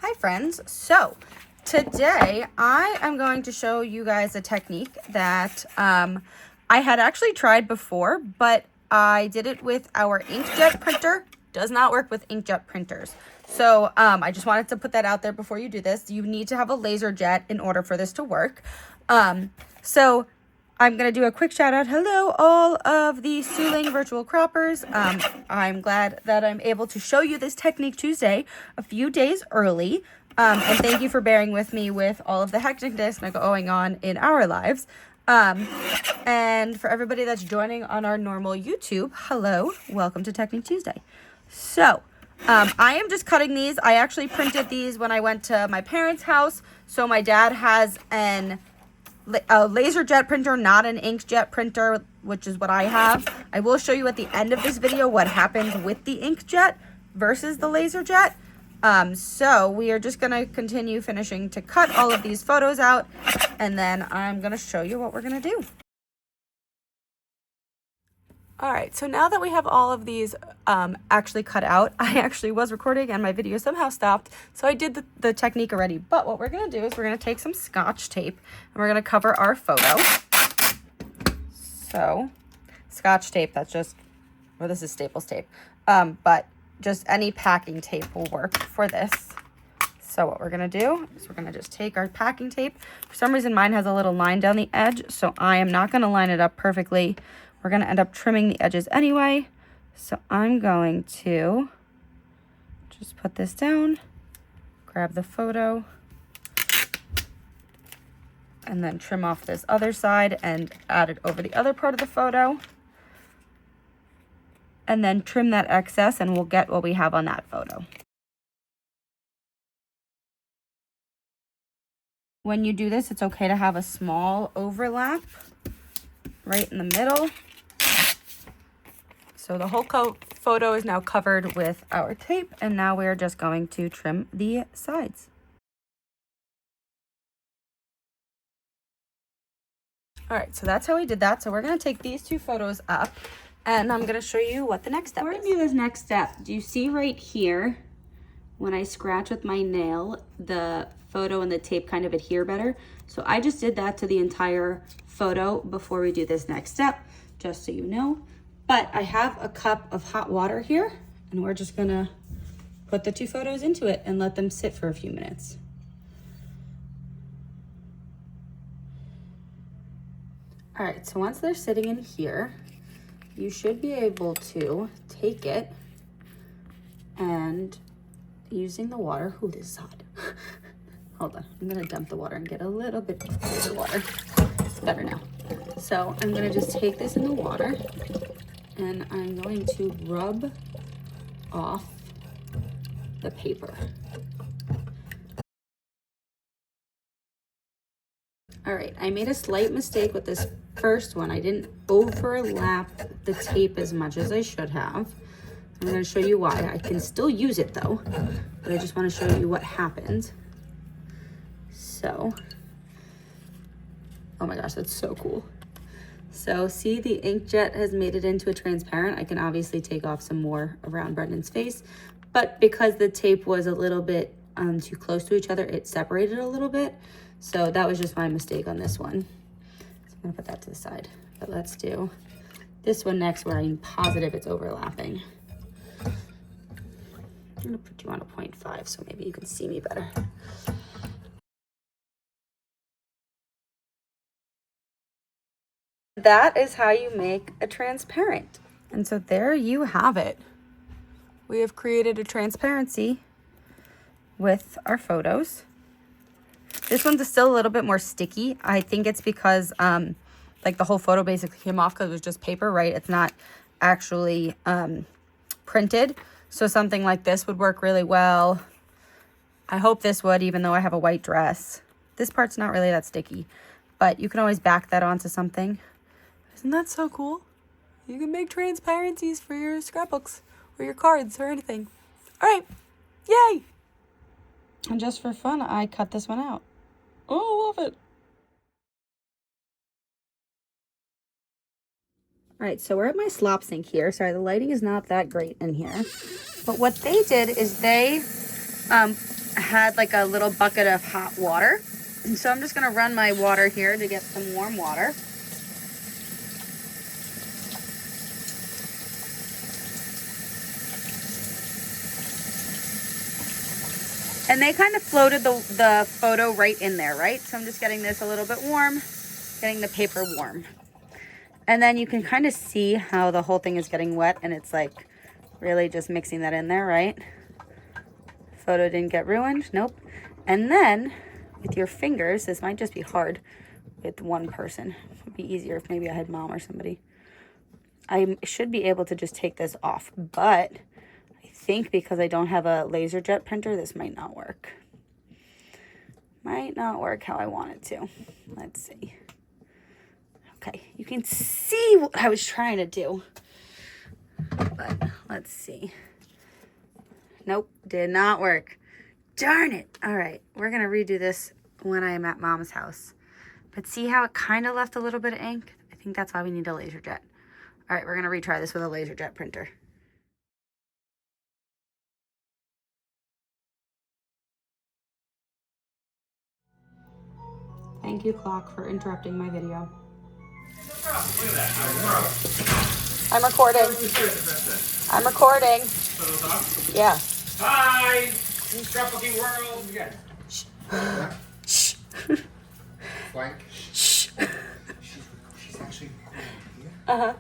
Hi friends, so today I am going to show you guys a technique that I had actually tried before, but I did it with our inkjet printer. Does not work with inkjet printers. So I just wanted to put that out there before you do this. You need to have a laser jet in order for this to work. So I'm going to do a quick shout out. Hello, all of the Suling virtual croppers. I'm glad that I'm able to show you this technique Tuesday, a few days early. And thank you for bearing with me with all of the hecticness going on in our lives. And for everybody that's joining on our normal YouTube, hello, welcome to Technique Tuesday. So I am just cutting these. I actually printed these when I went to my parents' house. So my dad has a laser jet printer, not an inkjet printer, which is what I have. I will show you at the end of this video what happens with the inkjet versus the laser jet. So we are just going to continue finishing to cut all of these photos out, and then I'm going to show you what we're going to do. All right, so now that we have all of these actually cut out, I actually was recording and my video somehow stopped. So I did the technique already. But what we're going to do is we're going to take some Scotch tape and we're going to cover our photo. So Scotch tape, that's just, well, this is Staples tape. But just any packing tape will work for this. So what we're going to do is we're going to just take our packing tape. For some reason, mine has a little line down the edge, so I am not going to line it up perfectly. We're going to end up trimming the edges anyway. So I'm going to just put this down, grab the photo, and then trim off this other side and add it over the other part of the photo. And then trim that excess and we'll get what we have on that photo. When you do this, it's okay to have a small overlap right in the middle. So the whole photo is now covered with our tape, and now we're just going to trim the sides. All right, so that's how we did that. So we're gonna take these two photos up, and I'm gonna show you what the next step is. Before I do this next step, do you see right here, when I scratch with my nail, the photo and the tape kind of adhere better? So I just did that to the entire photo before we do this next step, just so you know. But I have a cup of hot water here, and we're just gonna put the two photos into it and let them sit for a few minutes. All right, so once they're sitting in here, you should be able to take it and using the water, ooh, this is hot. Hold on, I'm gonna dump the water and get a little bit of the water. It's better now. So I'm gonna just take this in the water and I'm going to rub off the paper. All right, I made a slight mistake with this first one. I didn't overlap the tape as much as I should have. I'm gonna show you why. I can still use it though, but I just wanna show you what happened. So, oh my gosh, that's so cool. So see, the inkjet has made it into a transparent. I can obviously take off some more around Brendan's face, but because the tape was a little bit too close to each other, it separated a little bit. So that was just my mistake on this one. So I'm gonna put that to the side, but let's do this one next where I'm positive it's overlapping. I'm gonna put you on a 0.5 so maybe you can see me better. That is how you make a transparent. And so there you have it. We have created a transparency with our photos. This one's still a little bit more sticky. I think it's because like the whole photo basically came off because it was just paper, right? It's not actually printed. So something like this would work really well. I hope this would, even though I have a white dress. This part's not really that sticky, but you can always back that onto something. Isn't that so cool? You can make transparencies for your scrapbooks or your cards or anything. All right, yay! And just for fun, I cut this one out. Oh, I love it. All right, so we're at my slop sink here. Sorry, the lighting is not that great in here. But what they did is they had like a little bucket of hot water. And so I'm just gonna run my water here to get some warm water. And they kind of floated the photo right in there, right? So I'm just getting this a little bit warm, getting the paper warm. And then you can kind of see how the whole thing is getting wet, and it's like really just mixing that in there, right? Photo didn't get ruined, nope. And then with your fingers, this might just be hard with one person. It would be easier if maybe I had mom or somebody. I should be able to just take this off, but I think because I don't have a laser jet printer, this might not work. Might not work how I want it to. Let's see. Okay, you can see what I was trying to do. But let's see. Nope, did not work. Darn it. All right, we're going to redo this when I am at mom's house. But see how it kind of left a little bit of ink? I think that's why we need a laser jet. All right, we're going to retry this with a laser jet printer. Thank you, clock, for interrupting my video. Look at that. I'm recording. I'm recording. Yeah. Hi! Scrapbooking world. Again. Shh. Blank. Shh. She's actually recording here. Uh-huh.